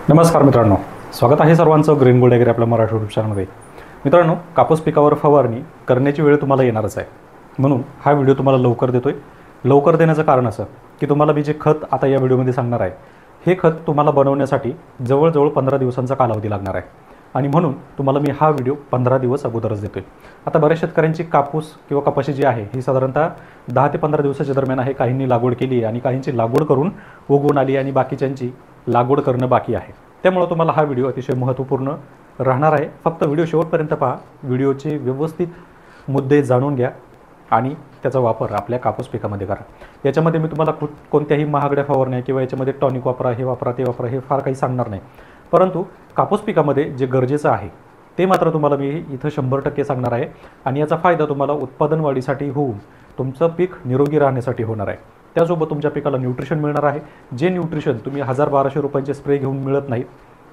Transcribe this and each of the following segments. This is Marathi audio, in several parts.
नमस्कार मित्रांनो, स्वागत आहे सर्वांचं ग्रीन गोल्ड ॲग्री आपल्या मराठी यूट्यूब चॅनलमध्ये. मित्रांनो, कापूस पिकावर फवारणी करण्याची वेळ तुम्हाला येणारच आहे, म्हणून हा व्हिडिओ तुम्हाला लवकर देतोय. लवकर देण्याचं कारण असं की तुम्हाला मी जे खत आता या व्हिडिओमध्ये सांगणार आहे, हे खत तुम्हाला बनवण्यासाठी जवळजवळ 15 दिवसांचा कालावधी लागणार आहे आणि म्हणून तुम्हाला मी हा व्हिडिओ 15 दिवस अगोदरच देतोय. आता बऱ्याच शेतकऱ्यांची कापूस किंवा कपाशी जी आहे ही साधारणतः 10 ते 15 दिवसाच्या दरम्यान आहे. काहींनी लागवड केली आणि काहींची लागवड करून उगवून आली आणि बाकीच्यांची लागवड करणं बाकी आहे. त्यामुळे तुम्हाला हा व्हिडिओ अतिशय महत्त्वपूर्ण राहणार आहे. फक्त व्हिडिओ शेवटपर्यंत पहा, व्हिडिओचे व्यवस्थित मुद्दे जाणून घ्या आणि त्याचा वापर आपल्या कापूस पिकामध्ये करा. याच्यामध्ये मी तुम्हाला कोणत्याही महागड्या फवारण्या किंवा याच्यामध्ये टॉनिक वापरा, हे वापरा, ते वापरा, हे फार काही सांगणार नाही. परंतु कापूस पिकामध्ये जे गरजेचं आहे ते मात्र तुम्हाला मी इथं 100% सांगणार आहे आणि याचा फायदा तुम्हाला उत्पादन वाढीसाठी होऊन तुमचं पीक निरोगी राहण्यासाठी होणार आहे. त्यासोबत तुमच्या पिकाला न्यूट्रिशन मिळणार आहे. जे न्यूट्रिशन तुम्ही 1000-1200 रुपयांचे स्प्रे घेऊन मिळत नाही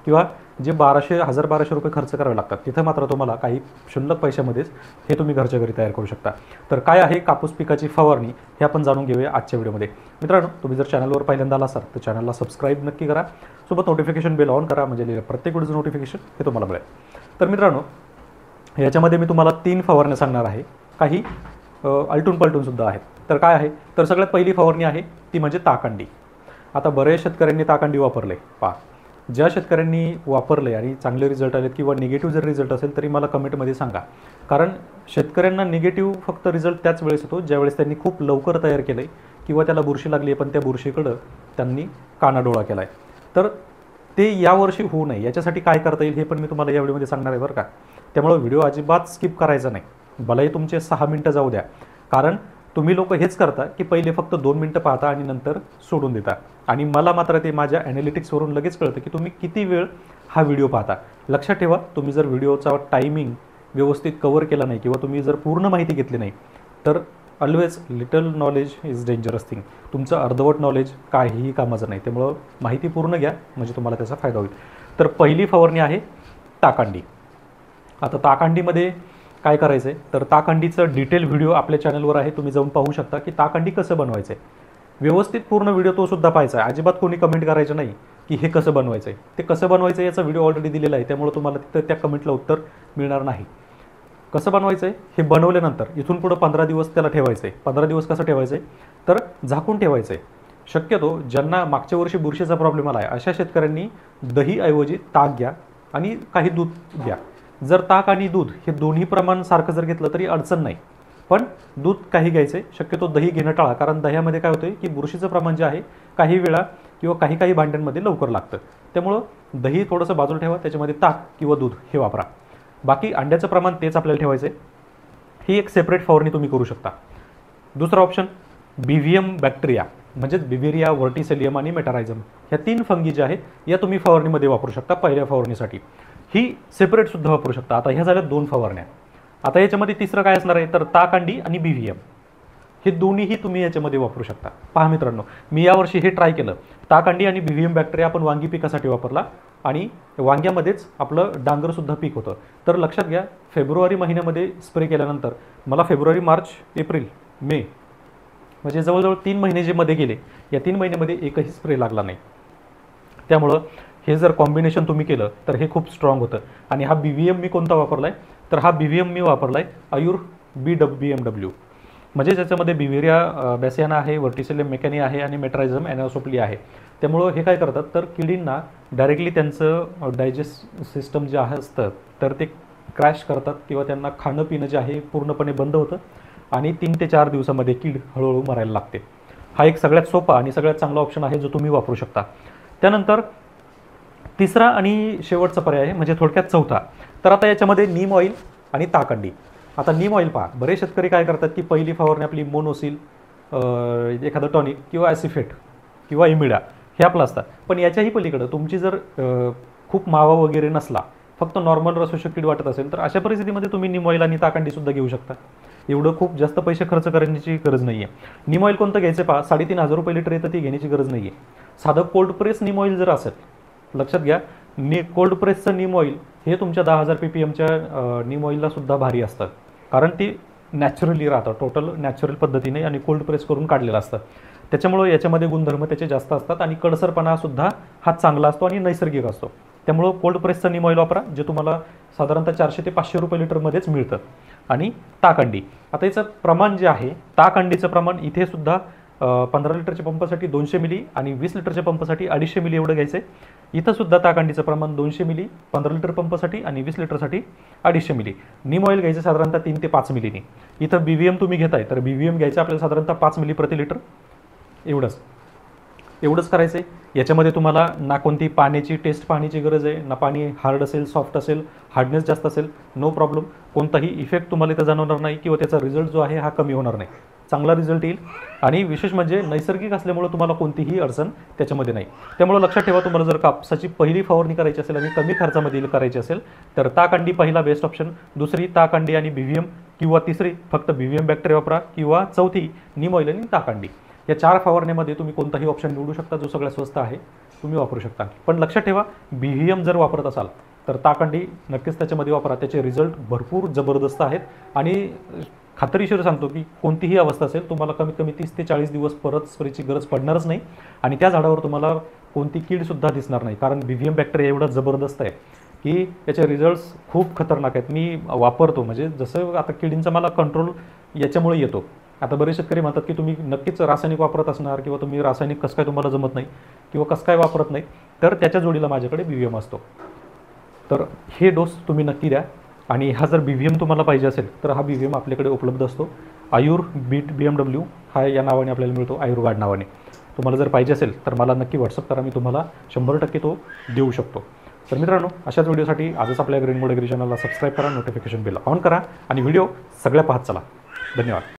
किंवा जे 1000-1200 रुपये खर्च करावे लागतात, तिथं मात्र तुम्हाला काही क्षुल्लक पैशामध्येच हे तुम्ही घरच्या घरी तयार करू शकता. तर काय आहे कापूस पिकाची फवारणी हे आपण जाणून घेऊया आजच्या व्हिडिओमध्ये. मित्रांनो, तुम्ही जर चॅनलवर पहिल्यांदा आला असाल तर चॅनलला सबस्क्राईब नक्की करा. सोबत नोटिफिकेशन बेल ऑन करा, म्हणजे प्रत्येक व्हिडिओचं नोटिफिकेशन हे तुम्हाला मिळेल. तर मित्रांनो, याच्यामध्ये मी तुम्हाला 3 फवारण्या सांगणार आहे. काही अलटून पलटून सुद्धा आहेत. तर काय आहे, तर सगळ्यात पहिली फवारणी आहे ती म्हणजे ताकंडी. आता बरेच शेतकऱ्यांनी ताकंडी वापरले. पहा, ज्या शेतकऱ्यांनी वापरले आणि चांगले रिझल्ट आलेत किंवा निगेटिव्ह जर रिझल्ट असेल तरी मला कमेंटमध्ये सांगा. कारण शेतकऱ्यांना निगेटिव्ह फक्त रिझल्ट त्याच वेळेस होतो ज्यावेळेस त्यांनी खूप लवकर तयार केलं आहे किंवा त्याला बुरशी लागली आहे, पण त्या बुरशीकडं त्यांनी कानाडोळा केला आहे. तर ते यावर्षी होऊ नये याच्यासाठी काय करता येईल हे पण मी तुम्हाला या व्हिडिओमध्ये सांगणार आहे बरं का. त्यामुळे व्हिडिओ अजिबात स्किप करायचा नाही. भलेही तुमचे 6 मिनटं जाऊ द्या, कारण तुम्ही लोक हेच करता की पहिले फक्त 2 मिनटं पाहता आणि नंतर सोडून देता. आणि मला मात्र ते माझ्या ॲनालिटिक्सवरून लगेच कळतं की तुम्ही किती वेळ हा व्हिडिओ पाहता. लक्षात ठेवा, तुम्ही जर व्हिडिओचा टायमिंग व्यवस्थित कवर केला नाही किंवा तुम्ही जर पूर्ण माहिती घेतली नाही तर always little knowledge is dangerous thing. तुमचं अर्धवट नॉलेज काहीही कामाचं नाही. त्यामुळं माहिती पूर्ण घ्या, म्हणजे तुम्हाला त्याचा फायदा होईल. तर पहिली फवारणी आहे ताकंडी. आता ताकंडीमध्ये काय करायचं आहे, तर ताकंडीचं डिटेल व्हिडिओ आपल्या चॅनलवर आहे, तुम्ही जाऊन पाहू शकता की ताकंडी कसं बनवायचं आहे. व्यवस्थित पूर्ण व्हिडिओ तो सुद्धा पाहायचा आहे. अजिबात कोणी कमेंट करायचं नाही की हे कसं बनवायचं आहे. ते कसं बनवायचं आहे याचा व्हिडिओ ऑलरेडी दिलेला आहे, त्यामुळे तुम्हाला तिथं त्या कमेंटला उत्तर मिळणार नाही. कसं बनवायचं आहे हे बनवल्यानंतर इथून पुढं 15 दिवस त्याला ठेवायचं आहे. 15 दिवस कसं ठेवायचं आहे, तर झाकून ठेवायचं आहे. शक्यतो ज्यांना मागच्या वर्षी बुरशीचा प्रॉब्लेम आला आहे अशा शेतकऱ्यांनी दहीऐवजी ताक घ्या आणि काही दूध घ्या. जर ताक आणि दूध हे दोन्ही प्रमाण सारखं जर घेतलं तरी अडचण नाही, पण दूध काही घ्यायचं आहे. शक्यतो दही घेणं टाळा, कारण दह्यामध्ये काय होतं की बुरशीचं प्रमाण जे आहे काही वेळा किंवा काही भांड्यांमध्ये लवकर लागतं. त्यामुळं दही थोडंसं बाजूला ठेवा, त्याच्यामध्ये ताक किंवा दूध हे वापरा. बाकी अंड्याचं प्रमाण तेच आपल्याला ठेवायचं आहे. ही एक सेपरेट फवारणी तुम्ही करू शकता. दुसरा ऑप्शन बिव्हियम बॅक्टेरिया, म्हणजेच बिव्हेरिया, व्हर्टिसेलियम आणि मेटारायझम, ह्या 3 फंगी ज्या आहेत या तुम्ही फवारणीमध्ये वापरू शकता पहिल्या फवारणीसाठी. ही सेपरेटसुद्धा वापरू शकता. आता ह्या झाल्या 2 फवारण्या. आता याच्यामध्ये तिसरं काय असणार आहे, तर ताकंडी आणि बिव्हियम, हे दोन्हीही तुम्ही याच्यामध्ये वापरू शकता. पहा मित्रांनो, मी यावर्षी हे ट्राय केलं. ताकंडी आणि बिव्हियम बॅक्टेरिया आपण वांगी पिकासाठी वापरला आणि वांग्यामध्येच आपलं डांगरसुद्धा पीक होतं. तर लक्षात घ्या, फेब्रुवारी महिन्यामध्ये स्प्रे केल्यानंतर मला फेब्रुवारी, मार्च, एप्रिल, मे, म्हणजे जवळजवळ 3 महिने जे मध्ये गेले, या 3 महिन्यामध्ये एकही स्प्रे लागला नाही. त्यामुळं हे जर कॉम्बिनेशन तुम्ही केलं तर हे खूप स्ट्रॉंग होतं. आणि हा BVM मी कोणता वापरला आहे, तर हा BVM मी वापरला आहे आयुर BMW, म्हणजे ज्याच्यामध्ये बिव्हेरिया बॅसियाना आहे, व्हर्टिसेलियम मेकॅनी आहे आणि मेटारायझम ॲनासोप्ली आहे. त्यामुळं हे काय करतात, तर किडींना डायरेक्टली त्यांचं डायजेस्ट सिस्टम जे आहे असतं तर ते क्रॅश करतात किंवा त्यांना खाणं पिणं जे आहे पूर्णपणे बंद होतं आणि 3 ते 4 दिवसामध्ये कीड हळूहळू मरायला लागते. हा एक सगळ्यात सोपा आणि सगळ्यात चांगला ऑप्शन आहे जो तुम्ही वापरू शकता. त्यानंतर तिसरा आणि शेवटचा पर्याय आहे, म्हणजे थोडक्यात चौथा, तर आता याच्यामध्ये नीम ऑइल आणि ताकंडी. आता नीम ऑइल पहा, बरेच शेतकरी काय करतात की पहिली फवारणी आपली मोनोसिल, एखादं टॉनिक किंवा ॲसिफेट किंवा इमिडा हे आपलं असतात. पण याच्याही पलीकडं तुमची जर खूप मावा वगैरे नसला, फक्त नॉर्मल रसोशक्ती वाटत असेल, तर अशा परिस्थितीमध्ये तुम्ही नीम ऑइल आणि ताकंडीसुद्धा घेऊ शकता. एवढं खूप जास्त पैसे खर्च करण्याची गरज नाही आहे. नीम ऑइल कोणतं घ्यायचं पहा, 3,500 रुपये लिटर येतं, ती घेण्याची गरज नाही आहे. साधं कोल्ड प्रेस नीम ऑइल जर असेल, लक्षात घ्या, कोल्ड प्रेसचं नीम ऑइल हे तुमच्या 10,000 ppmच्या नीम ऑइललासुद्धा भारी असतं, कारण ती नॅचरली राहतं, टोटल नॅचरल पद्धतीने आणि कोल्ड प्रेस करून काढलेलं असतं. त्याच्यामुळं याच्यामध्ये गुणधर्म त्याचे जास्त असतात आणि कडसरपणासुद्धा हा चांगला असतो आणि नैसर्गिक असतो. त्यामुळं कोल्ड प्रेसचं नीम ऑइल वापरा, जे तुम्हाला साधारणतः 400 ते 500 रुपये लिटरमध्येच मिळतं. आणि ताकंडी, आता याचं प्रमाण जे आहे, ताकंडीचं प्रमाण इथे सुद्धा 15 लिटरच्या पंपासाठी 200 मिली आणि 20 लिटरच्या पंपासाठी 250 मिली एवढं घ्यायचं आहे. इथं सुद्धा ताकंडीचं प्रमाण 200 मिली 15 लिटर पंपासाठी आणि 20 लिटरसाठी 250 मिली. नीम ऑइल घ्यायचं साधारणतः 3 ते 5 मिलीनी. इथं BVM तुम्ही घेताय तर BVM घ्यायचं आपल्याला साधारणतः 5 मिली प्रति लिटर. एवढंच करायचं आहे. याच्यामध्ये तुम्हाला ना कोणती पाण्याची टेस्ट पाहण्याची गरज आहे, ना पाणी हार्ड असेल, सॉफ्ट असेल, हार्डनेस जास्त असेल, नो प्रॉब्लेम. कोणताही इफेक्ट तुम्हाला इथं जाणवणार नाही किंवा त्याचा रिझल्ट जो आहे हा कमी होणार नाही. चांगला रिझल्ट येईल आणि विशेष म्हणजे नैसर्गिक असल्यामुळं तुम्हाला कोणतीही अडचण त्याच्यामध्ये नाही. त्यामुळं लक्षात ठेवा, तुम्हाला जर कापसाची पहिली फवारणी करायची असेल आणि कमी खर्चामध्ये करायची असेल तर ताकंडी पहिला बेस्ट ऑप्शन, दुसरी ताकंडी आणि BVM, किंवा तिसरी फक्त BVM बॅक्टेरिया वापरा, किंवा चौथी नीम ऑइल आणि ताकंडी. या 4 फवारण्यामध्ये तुम्ही कोणताही ऑप्शन निवडू शकता, जो सगळ्यात स्वस्त आहे तुम्ही वापरू शकता. पण लक्षात ठेवा, BVM जर वापरत असाल तर ताकंडी नक्कीच त्याच्यामध्ये वापरा. त्याचे रिझल्ट भरपूर जबरदस्त आहेत आणि खात्रीशीर सांगतो की कोणतीही अवस्था असेल, तुम्हाला कमीत कमी 30 ते 40 दिवस परत स्प्रेची गरज पडणारच नाही आणि त्या झाडावर तुम्हाला कोणती कीडसुद्धा दिसणार नाही. कारण BVM बॅक्टेरिया एवढा जबरदस्त आहे की त्याचे रिझल्ट्स खूप खतरनाक आहेत. मी वापरतो, म्हणजे जसं आता किडींचा मला कंट्रोल याच्यामुळे येतो. आता बरेच शेतकरी म्हणतात की तुम्ही नक्कीच रासायनिक वापरत असणार किंवा तुम्ही रासायनिक कसं काय तुम्हाला जमत नाही किंवा कसं काय वापरत नाही, तर त्याच्या जोडीला माझ्याकडे BVM असतो. तर हे डोस तुम्ही नक्की द्या. आणि हा जर BVM तुम्हाला पाहिजे असेल तर हा BVM आपल्याकडे उपलब्ध असतो. आयुर बीट BMW हा या नावाने आपल्याला मिळतो, आयुर्गार्ड नावाने. तुम्हाला जर पाहिजे असेल तर मला नक्की व्हॉट्सअप करा, मी तुम्हाला 100% तो देऊ शकतो. तर मित्रांनो, अशाच व्हिडिओसाठी आजच आपल्या ग्रीन गोल्ड ॲग्री चॅनलला सबस्क्राईब करा, नोटिफिकेशन बेल ऑन करा आणि व्हिडिओ सगळ्या पाहत चला. धन्यवाद.